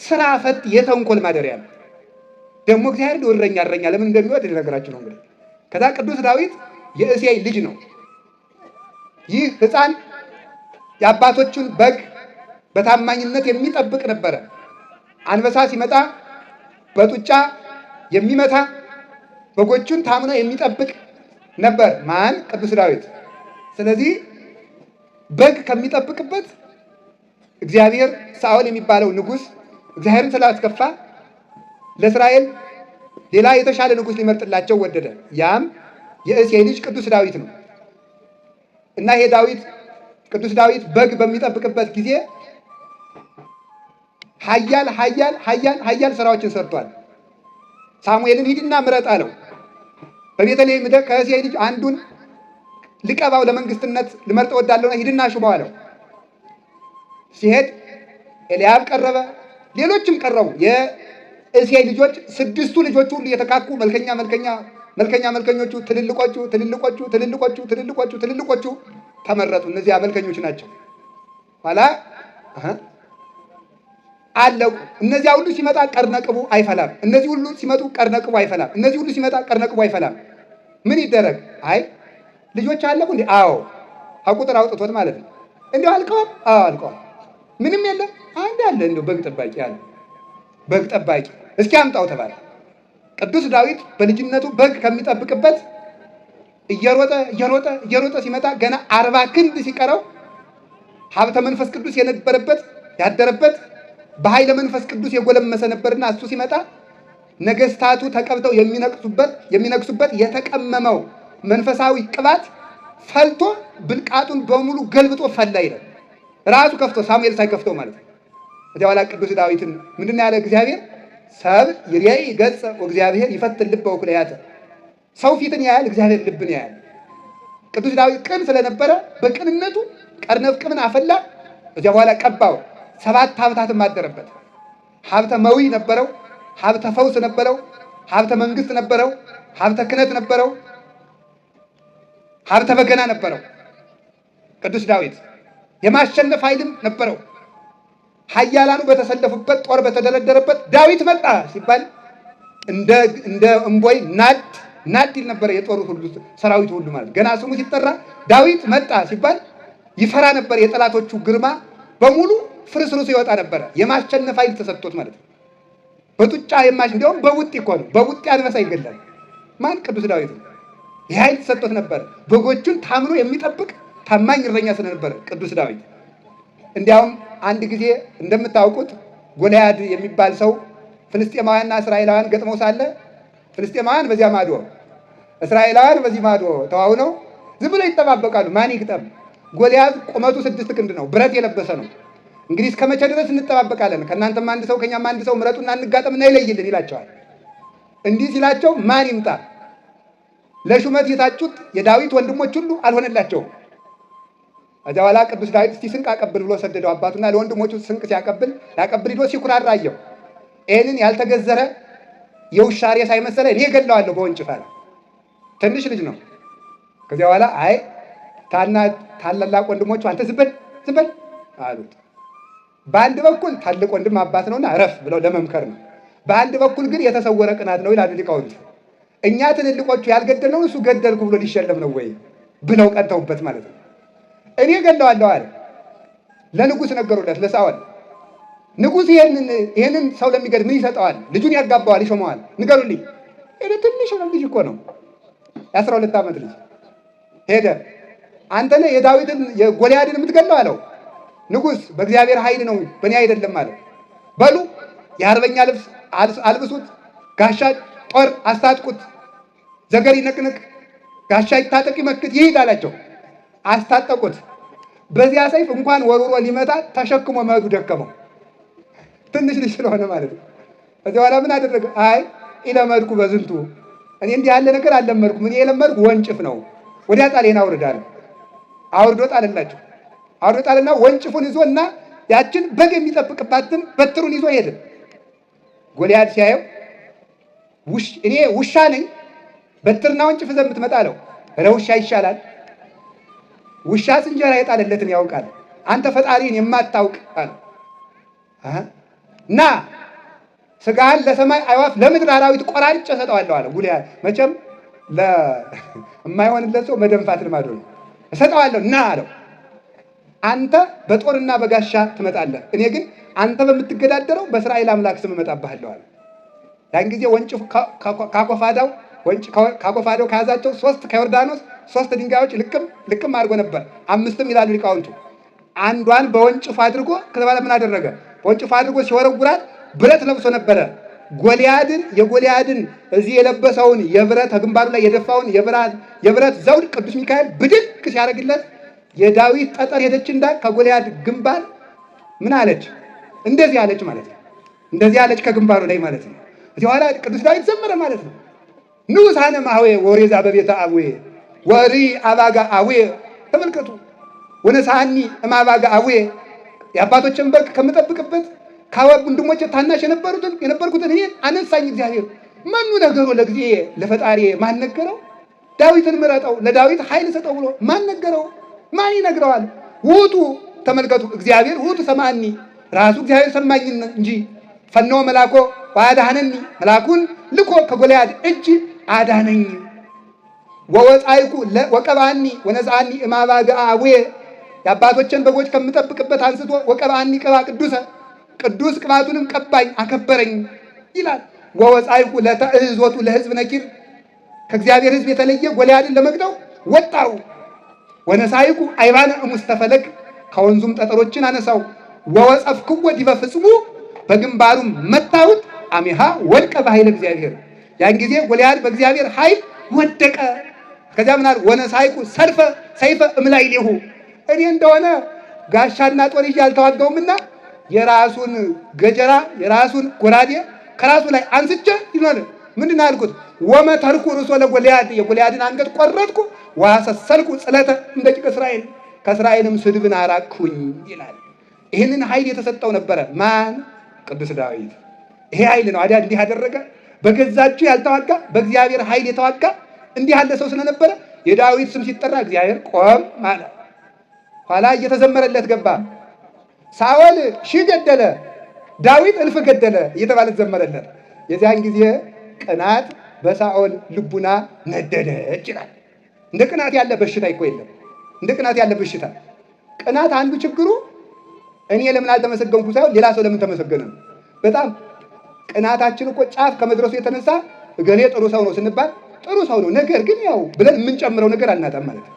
ስራ ፈት የተንኮል ማደሪያ ነው። ደግሞ እግዚአብሔር እረኛ ለምን እንደሚወድ ልነግራችሁ ነው። እንግዲህ ከዛ ቅዱስ ዳዊት የእሴይ ልጅ ነው። ይህ ሕፃን የአባቶቹን በግ በታማኝነት የሚጠብቅ ነበረ። አንበሳ ሲመጣ በጡጫ የሚመታ በጎቹን ታምኖ የሚጠብቅ ነበር። ማን? ቅዱስ ዳዊት። ስለዚህ በግ ከሚጠብቅበት እግዚአብሔር ሳኦል የሚባለው ንጉሥ እግዚአብሔርን ስላስከፋ ለእስራኤል ሌላ የተሻለ ንጉሥ ሊመርጥላቸው ወደደ። ያም የእሴይ ልጅ ቅዱስ ዳዊት ነው እና ይሄ ዳዊት ቅዱስ ዳዊት በግ በሚጠብቅበት ጊዜ ኃያል ስራዎችን ሰርቷል። ሳሙኤልን ሂድና ምረጥ አለው። በቤተልሔም ሄደ ከእሴይ ልጅ አንዱን ልቀባው ለመንግስትነት ልመርጥ ወዳለውና ሂድና ሹመው አለው። ሲሄድ ኤልያብ ቀረበ፣ ሌሎችም ቀረቡ። የእሴይ ልጆች 6ቱ ልጆቹ ሁሉ የተካኩ መልከኞቹ ትልልቆቹ ተመረጡ። እነዚያ መልከኞች ናቸው። ኋላ አለቁ። እነዚያ ሁሉ ሲመጣ ቀርነቅቡ አይፈላም። እነዚህ ሁሉ ሲመጡ ቀርነቅቡ አይፈላም። እነዚህ ሁሉ ሲመጣ ቀርነቅቡ አይፈላም። ምን ይደረግ? አይ ልጆች አለቁ እንዴ? አዎ። ከቁጥር አውጥቶት ማለት ነው። እንዲሁ አልቀዋል? አዎ አልቀዋል። ምንም የለም። አንድ አለ እንዲሁ በግ ጠባቂ አለ። በግ ጠባቂ እስኪ አምጣው ተባለ። ቅዱስ ዳዊት በልጅነቱ በግ ከሚጠብቅበት እየሮጠ ሲመጣ ገና 40 ክንድ ሲቀረው ሀብተ መንፈስ ቅዱስ የነበረበት ያደረበት በኃይለ መንፈስ ቅዱስ የጎለመሰ ነበርና እሱ ሲመጣ ነገስታቱ ተቀብተው የሚነግሱበት የተቀመመው መንፈሳዊ ቅባት ፈልቶ ብልቃጡን በሙሉ ገልብጦ ፈላ ይላል። ራሱ ከፍቶ ሳሙኤል ሳይከፍተው ማለት ነው። ከዚያ በኋላ ቅዱስ ዳዊትን ምንድን ያለ እግዚአብሔር ሰብ ይሬይ ገጸ ወእግዚአብሔር ይፈትን ልበ ወኩልያተ፣ ሰው ፊትን ያያል፣ እግዚአብሔር ልብን ያያል። ቅዱስ ዳዊት ቅን ስለነበረ በቅንነቱ ቀርነፍቅምን አፈላ። ከዚያ በኋላ ቀባው። 7 ሀብታትም አደረበት። ሀብተ መዊ ነበረው፣ ሀብተ ፈውስ ነበረው፣ ሀብተ መንግስት ነበረው፣ ሀብተ ክህነት ነበረው፣ ሀብተ በገና ነበረው። ቅዱስ ዳዊት የማሸነፍ ኃይልም ነበረው። ኃያላኑ በተሰለፉበት ጦር በተደረደረበት ዳዊት መጣ ሲባል እንደ እምቦይ ናድ ይል ነበር የጦሩ ሁሉ ሰራዊቱ ሁሉ ማለት። ገና ስሙ ሲጠራ ዳዊት መጣ ሲባል ይፈራ ነበር። የጠላቶቹ ግርማ በሙሉ ፍርስርሱ ይወጣ ነበረ። የማሸነፍ ኃይል ተሰጥቶት ማለት ነው። በጡጫ እንዲያውም በውጤ እኮ ነው። በውጤ አንበሳ ይገላል። ማን? ቅዱስ ዳዊት ነው። ይህ ኃይል ተሰጥቶት ነበረ። በጎቹን ታምኖ የሚጠብቅ ታማኝ እረኛ ስለነበረ ቅዱስ ዳዊት። እንዲያውም አንድ ጊዜ እንደምታውቁት ጎልያድ የሚባል ሰው ፍልስጤማውያንና እስራኤላውያን ገጥመው ሳለ ፍልስጤማውያን በዚያ ማዶ፣ እስራኤላውያን በዚህ ማዶ ተዋውነው ዝም ብለው ይጠባበቃሉ። ማን ይግጠም? ጎልያድ ቁመቱ 6 ክንድ ነው። ብረት የለበሰ ነው። እንግዲህ እስከ መቼ ድረስ እንጠባበቃለን? ከእናንተም አንድ ሰው ከኛም አንድ ሰው ምረጡና እንጋጠምና ይለይልን ይላቸዋል። እንዲህ ሲላቸው ማን ይምጣ? ለሹመት የታጩት የዳዊት ወንድሞች ሁሉ አልሆነላቸውም። ከዚያ በኋላ ቅዱስ ዳዊት እስቲ ስንቅ አቀብል ብሎ ሰደደው። አባቱና ለወንድሞቹ ስንቅ ሊያቀብል ሂዶ ሲኩራራ አየው። ይህንን ያልተገዘረ የውሻ ሬሳ ሳይመሰለ እኔ እገድለዋለሁ በወንጭፍ አለ። ትንሽ ልጅ ነው። ከዚያ በኋላ አይ ታላላቅ ወንድሞቹ አንተ ዝም በል አሉት። በአንድ በኩል ታላቅ ወንድም አባት ነውና እረፍ ብለው ለመምከር ነው። በአንድ በኩል ግን የተሰወረ ቅናት ነው ይላሉ ሊቃውንት። እኛ ትልልቆቹ ያልገደልነው እሱ ገደልኩ ብሎ ሊሸለም ነው ወይ ብለው ቀንተውበት ማለት ነው። እኔ እገድለዋለሁ አለ። ለንጉሥ ነገሩለት፣ ለሳኦል። ንጉሥ ይሄንን ሰው ለሚገድል ምን ይሰጠዋል? ልጁን ያጋባዋል፣ ይሾመዋል። ንገሩልኝ። ሄደ። ትንሽ ልጅ እኮ ነው፣ የ12 ዓመት ልጅ ሄደ። አንተ ነህ የዳዊትን የጎልያድን የምትገድለው አለው። ንጉሥ በእግዚአብሔር ኃይል ነው በእኔ አይደለም አለ። በሉ የአርበኛ ልብስ አልብሱት፣ ጋሻ ጦር አስታጥቁት፣ ዘገር ይነቅንቅ፣ ጋሻ ይታጠቅ፣ ይመክት፣ ይሂድ አላቸው። አስታጠቁት። በዚያ ሰይፍ እንኳን ወርውሮ ሊመታ ተሸክሞ መሄዱ ደከመው። ትንሽ ልጅ ስለሆነ ማለት ነው። ከዚያ በኋላ ምን አደረገ? አይ ኢለመድኩ በዝንቱ፣ እኔ እንዲህ ያለ ነገር አልለመድኩም። እኔ የለመድኩ ወንጭፍ ነው። ወዲያ ጣሌን አውርዳለሁ። አውርዶ ጣልላቸው። አውርዶ ጣልና ወንጭፉን ይዞና ያችን በግ የሚጠብቅባትን በትሩን ይዞ ሄደ። ጎልያድ ሲያየው እኔ ውሻ ነኝ በትርና ወንጭፍ ይዘህ የምትመጣ አለው። ኧረ ውሻ ይሻላል። ውሻስ እንጀራ የጣለለትን ያውቃል። አንተ ፈጣሪን የማታውቅ አለ። ና ስጋህን ለሰማይ አዕዋፍ ለምድር አራዊት ቆራርጬ እሰጠዋለሁ አለ። ጎልያድ መቼም ለማይሆንለት ሰው መደንፋት ልማዱ ነው። እሰጠዋለሁ እና አለው አንተ በጦርና በጋሻ ትመጣለህ፣ እኔ ግን አንተ በምትገዳደረው በእስራኤል አምላክ ስም እመጣብሃለሁ አለ። ያን ጊዜ ወንጭፍ ካኮፋዳው ከያዛቸው ከዮርዳኖስ 3 ድንጋዮች ልቅም አድርጎ ነበር። 5ም ይላሉ ሊቃውንቱ። አንዷን በወንጭፍ አድርጎ ከተባለ ምን አደረገ? በወንጭፍ አድርጎ ሲወረውራት ብረት ለብሶ ነበረ። የጎልያድን እዚህ የለበሰውን የብረት ግንባሩ ላይ የደፋውን የብረት ዘውድ ቅዱስ ሚካኤል ብድግ ሲያደርግለት የዳዊት ጠጠር ሄደች እንዳ ከጎልያድ ግንባር ምን አለች? እንደዚህ አለች ማለት ነው። እንደዚህ አለች ከግንባሩ ላይ ማለት ነው። እዚህ በኋላ ቅዱስ ዳዊት ዘመረ ማለት ነው። ንዑሳነ ማህዌ ወሬዛ በቤተ አቡዌ ወሪ አባጋ አቡዌ። ተመልከቱ። ወነሳኒ እማባጋ አቡዌ የአባቶችን በግ ከምጠብቅበት ከወንድሞቼ ታናሽ የነበርኩትን እኔ አነሳኝ እግዚአብሔር። መኑ ነገሮ ለጊዜ ለፈጣሪ ማን ነገረው? ዳዊትን ምረጠው ለዳዊት ኃይል ሰጠው ብሎ ማን ነገረው? ማን ይነግረዋል? ውጡ ተመልከቱ። እግዚአብሔር ውጡ ሰማኒ ራሱ እግዚአብሔር ሰማኝ እንጂ ፈነወ መላኮ ወአድኀነኒ መላኩን ልኮ ከጎልያድ እጅ አዳነኝ። ወወፃይኩ ወቀባኒ ወነፃኒ እማባጋ አቡዬ የአባቶችን በጎች ከምጠብቅበት አንስቶ ወቀባኒ ቅባ ቅዱስ ቅባቱንም ቀባኝ አከበረኝ ይላል። ወወፃይኩ ለተእህዞቱ ለሕዝብ ነኪር ከእግዚአብሔር ሕዝብ የተለየ ጎልያድን ለመግደው ወጣው። ወነሳይኩ አይባነ እሙስተ ፈለግ ከወንዙም ጠጠሮችን አነሳው። ወወጸፍክዎ ዲበ ፍጽሙ በግንባሩም መታሁት። አሚሃ ወድቀ በኃይለ እግዚአብሔር ያን ጊዜ ጎልያድ በእግዚአብሔር ኃይል ወደቀ። ከዚያ ምናል ወነሳይኩ ሰይፈ እምላዕሌሁ እኔ እንደሆነ ጋሻና ጦር ይዤ አልተዋጋውምና የራሱን ገጀራ የራሱን ጎራዴ ከራሱ ላይ አንስቼ ይኖር ምንድን አልኩት? ወመተርኩ ርእሶ ለጎልያድ የጎልያድን አንገት ቆረጥኩ። ወአሰሰልኩ ጽለተ እንደ ጭቅ እስራኤል ከእስራኤልም ስድብን አራቅሁኝ ይላል። ይህንን ኃይል የተሰጠው ነበረ ማን? ቅዱስ ዳዊት። ይሄ ኃይል ነው አዲያ እንዲህ ያደረገ በገዛ እጁ ያልተዋጋ በእግዚአብሔር ኃይል የተዋጋ እንዲህ ያለ ሰው ስለነበረ የዳዊት ስም ሲጠራ እግዚአብሔር ቆም ማለት። ኋላ እየተዘመረለት ገባ። ሳኦል 1000 ገደለ፣ ዳዊት 1000 ገደለ እየተባለ ተዘመረለት። የዚያን ጊዜ ቅናት በሳኦል ልቡና ነደደች ይላል። እንደ ቅናት ያለ በሽታ እኮ የለም። እንደ ቅናት ያለ በሽታ ቅናት አንዱ ችግሩ እኔ ለምን አልተመሰገንኩ ሳይሆን ሌላ ሰው ለምን ተመሰገነ ነው። በጣም ቅናታችን እኮ ጫፍ ከመድረሱ የተነሳ እገሌ ጥሩ ሰው ነው ስንባል ጥሩ ሰው ነው፣ ነገር ግን ያው ብለን የምንጨምረው ነገር አናጣም ማለት ነው።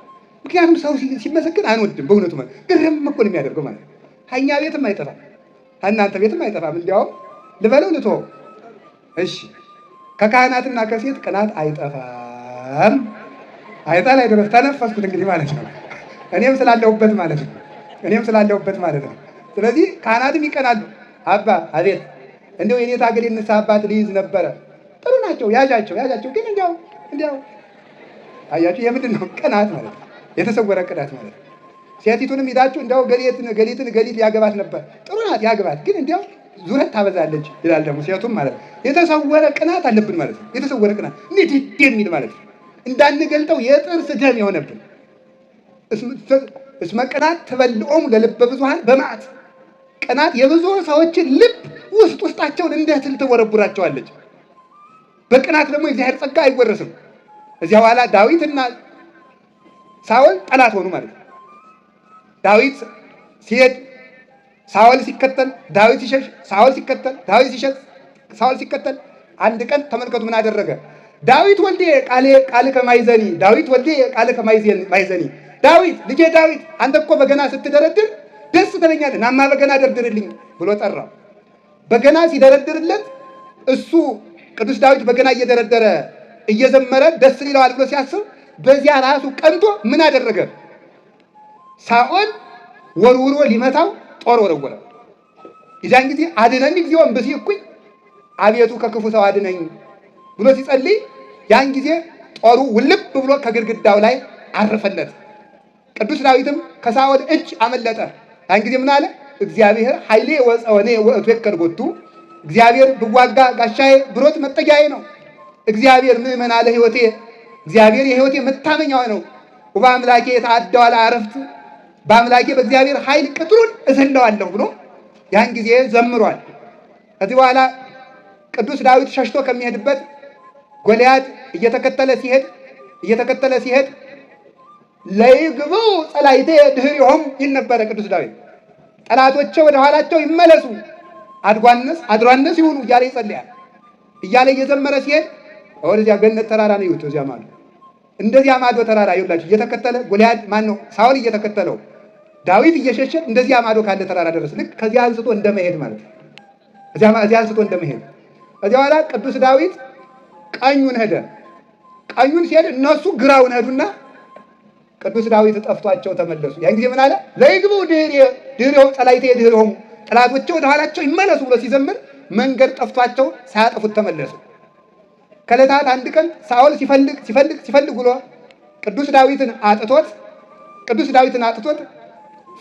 ምክንያቱም ሰው ሲመሰገን አንወድም። በእውነቱ ማለት ግርም እኮ ነው የሚያደርገው ማለት ነው። እኛ ቤትም አይጠፋም፣ እናንተ ቤትም አይጠፋም። እንዲያውም ልበለው ልተወው። እሺ ከካህናትና ከሴት ቅናት አይጠፋም። አይጣ ላይ ድረስ ተነፈስኩት እንግዲህ ማለት ነው። እኔም ስላለሁበት ማለት ነው። ስለዚህ ካህናትም ይቀናሉ። አባ አቤት እንደው የኔታ ገሌ ንስሐ አባት ልይዝ ነበረ። ጥሩ ናቸው፣ ያዣቸው ግን እንዲያው አያችሁ የምንድን ነው ቅናት ማለት ነው። የተሰወረ ቅናት ማለት ነው። ሴቲቱንም ሂዳችሁ እንዲያው ገሊት ያገባት ነበር። ጥሩ ናት ያገባት፣ ግን እንዲያው ዙረት ታበዛለች ይላል ደግሞ ሴቱም ማለት ነው። የተሰወረ ቅናት አለብን ማለት ነው። የተሰወረ ቅናት እንዴት የሚል ማለት ነው። እንዳንገልጠው የጥርስ ደም የሆነብን እስመ ቅናት ትበልዖሙ ለልበ ብዙኃን በመዓት ቅናት የብዙ ሰዎችን ልብ ውስጣቸውን እንደ ትል ትወረቡራቸዋለች። በቅናት ደግሞ የእግዚአብሔር ጸጋ አይወረስም። እዚያ በኋላ ዳዊትና ሳኦል ጠላት ሆኑ ማለት ነው። ዳዊት ሲሄድ ሳኦል ሲከተል፣ ዳዊት ሲሸሽ፣ ሳኦል ሲከተል፣ ዳዊት ሲሸሽ፣ ሳኦል ሲከተል። አንድ ቀን ተመልከቱ ምን አደረገ? ዳዊት ወልዴ ቃል ከማይዘኒ ዳዊት ወልዴ ቃል ከማይዘኒ ዳዊት ልጄ ዳዊት አንተ እኮ በገና ስትደረድር ደስ ትለኛለህ፣ ናማ በገና ደርድርልኝ ብሎ ጠራው። በገና ሲደረድርለት እሱ ቅዱስ ዳዊት በገና እየደረደረ እየዘመረ ደስ ይለዋል ብሎ ሲያስብ በዚያ ራሱ ቀንቶ ምን አደረገ? ሳኦል ወርውሮ ሊመታው ጦር ወረወረ። የዚያን ጊዜ አድነኝ እግዚኦ እምብእሲ እኩይ አቤቱ ከክፉ ሰው አድነኝ ብሎ ሲጸልይ ያን ጊዜ ጦሩ ውልብ ብሎ ከግድግዳው ላይ አረፈለት። ቅዱስ ዳዊትም ከሳኦል እጅ አመለጠ። ያን ጊዜ ምን አለ? እግዚአብሔር ኃይሌ ወፀወኔ ወእቱ የከርቦቱ እግዚአብሔር ብዋጋ ጋሻዬ ብሮት መጠጊያዬ ነው። እግዚአብሔር ምእመን አለ ሕይወቴ እግዚአብሔር የሕይወቴ መታመኛው ነው። ወበአምላኬ የተአደው አለ አረፍት በአምላኬ በእግዚአብሔር ኃይል ቅጥሩን እዘለዋለሁ ብሎ ያን ጊዜ ዘምሯል። ከዚህ በኋላ ቅዱስ ዳዊት ሸሽቶ ከሚሄድበት ጎልያድ እየተከተለ ሲሄድ ለይግቡ ጸላይቴ ድኅሬሆሙ ይል ነበረ ቅዱስ ዳዊት። ጠላቶቼ ወደ ኋላቸው ይመለሱ፣ አድሯነስ ይሁኑ እያለ ይጸልያል። እያለ እየዘመረ ሲሄድ ወደዚያ ገነት ተራራ ነው ይወጡ። እዚያ ማዶ እንደዚያ ማዶ ተራራ ይውላችሁ እየተከተለ ጎልያድ ሳውል እየተከተለው ዳዊት እየሸሸ እንደዚያ ማዶ ካለ ተራራ ደረስ። ልክ ከዚያ አንስቶ እንደመሄድ ማለት ነው። እዚያ አንስቶ እንደመሄድ እዚያ በኋላ ቅዱስ ዳዊት ቀኙን ሄደ። ቀኙን ሲሄድ እነሱ ግራውን ሄዱና ቅዱስ ዳዊት ጠፍቷቸው ተመለሱ። ያን ጊዜ ምን አለ? ለይግቡ ድኅሬሆሙ ጸላይቴ ድኅሬሆሙ፣ ጠላቶቼ ወደ ኋላቸው ይመለሱ ብሎ ሲዘምር መንገድ ጠፍቷቸው ሳያጠፉት ተመለሱ። ከዕለታት አንድ ቀን ሳኦል ሲፈልግ ብሎ ቅዱስ ዳዊትን አጥቶት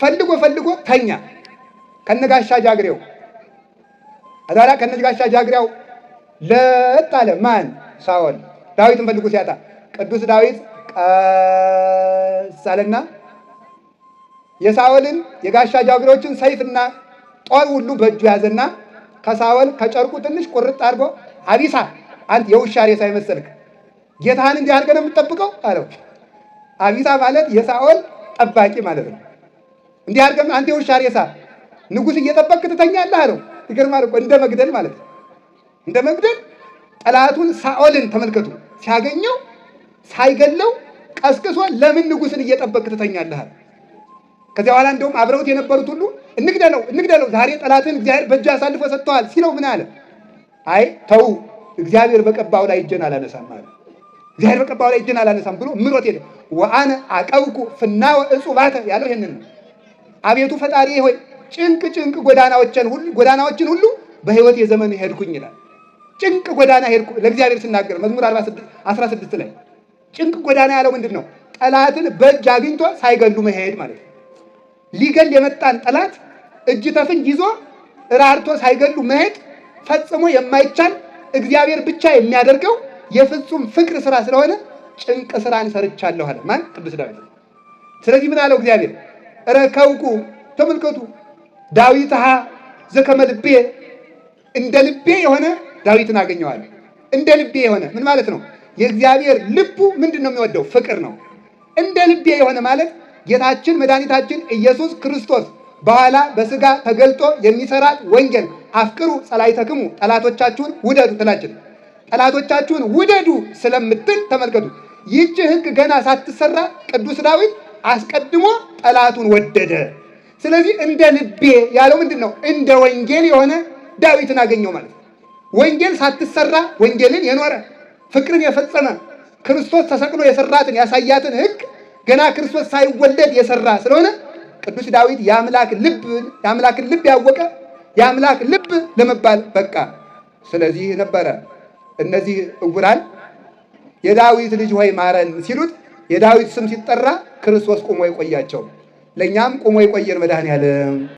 ፈልጎ ተኛ ከነጋሻ ጃግሬው። አዛራ ከነጋሻ ጃግሬው ለጥ አለ። ማን? ሳኦል። ዳዊትን ፈልጎ ሲያጣ ቅዱስ ዳዊት ቀስ አለና የሳኦልን የጋሻ ጃግሬዎችን ሰይፍና ጦር ሁሉ በእጁ ያዘና ከሳኦል ከጨርቁ ትንሽ ቁርጥ አድርጎ አቢሳ፣ አንተ የውሻ ሬሳ ይመስልክ ጌታህን እንዲህ አድርገህ ነው የምትጠብቀው አለው። አቢሳ ማለት የሳኦል ጠባቂ ማለት ነው። እንዲህ አድርገህ አንተ የውሻ ሬሳ ንጉሥ እየጠበቅክ ትተኛለህ አለው። ይገርማል እኮ እንደ መግደል ማለት ነው። እንደ መግደል ጠላቱን ሳኦልን ተመልከቱ። ሲያገኘው ሳይገለው ቀስቅሶ ለምን ንጉሥን እየጠበቅክ ትተኛለህ አለ። ከዚያ በኋላ እንደውም አብረውት የነበሩት ሁሉ እንግደለው ዛሬ ጠላትን እግዚአብሔር በእጁ አሳልፎ ሰጥተዋል ሲለው ምን አለ? አይ ተው እግዚአብሔር በቀባው ላይ እጄን አላነሳም አለ። እግዚአብሔር በቀባው ላይ እጄን አላነሳም ብሎ ምሮት ሄደ። ወአነ አቀብኩ ፍናወ እጹባተ ያለው ይሄንን ነው። አቤቱ ፈጣሪ ሆይ ጭንቅ ጎዳናዎችን ሁሉ በሕይወት የዘመን ሄድኩኝ ይላል። ጭንቅ ጎዳና ሄድኩ ለእግዚአብሔር ሲናገር መዝሙር 16 ላይ ጭንቅ ጎዳና ያለው ምንድን ነው? ጠላትን በእጅ አግኝቶ ሳይገሉ መሄድ ማለት ነው። ሊገል የመጣን ጠላት እጅ ተፍንጅ ይዞ ራርቶ ሳይገሉ መሄድ ፈጽሞ የማይቻል እግዚአብሔር ብቻ የሚያደርገው የፍጹም ፍቅር ስራ ስለሆነ ጭንቅ ስራን ሰርቻለሁ አለ። ማን? ቅዱስ ዳዊት። ስለዚህ ምን አለው እግዚአብሔር? ረከብኩ፣ ተመልከቱ፣ ዳዊትሃ ዘከመ ልቤ፣ እንደ ልቤ የሆነ ዳዊትን አገኘዋለሁ። እንደ ልቤ የሆነ ምን ማለት ነው? የእግዚአብሔር ልቡ ምንድን ነው የሚወደው? ፍቅር ነው። እንደ ልቤ የሆነ ማለት ጌታችን መድኃኒታችን ኢየሱስ ክርስቶስ በኋላ በሥጋ ተገልጦ የሚሰራት ወንጌል አፍቅሩ ጸላእተክሙ፣ ጠላቶቻችሁን ውደዱ ትላችን። ጠላቶቻችሁን ውደዱ ስለምትል ተመልከቱ፣ ይህች ሕግ ገና ሳትሰራ ቅዱስ ዳዊት አስቀድሞ ጠላቱን ወደደ። ስለዚህ እንደ ልቤ ያለው ምንድን ነው? እንደ ወንጌል የሆነ ዳዊትን አገኘው ማለት ነው። ወንጌል ሳትሰራ ወንጌልን የኖረ ፍቅርን የፈጸመ ክርስቶስ ተሰቅሎ የሰራትን ያሳያትን ሕግ ገና ክርስቶስ ሳይወለድ የሰራ ስለሆነ ቅዱስ ዳዊት የአምላክን ልብ ያወቀ የአምላክ ልብ ለመባል በቃ። ስለዚህ ነበረ እነዚህ ዕውራን የዳዊት ልጅ ሆይ ማረን ሲሉት የዳዊት ስም ሲጠራ ክርስቶስ ቆሞ ይቆያቸው። ለእኛም ቆሞ ይቆየን መድኃኔዓለም።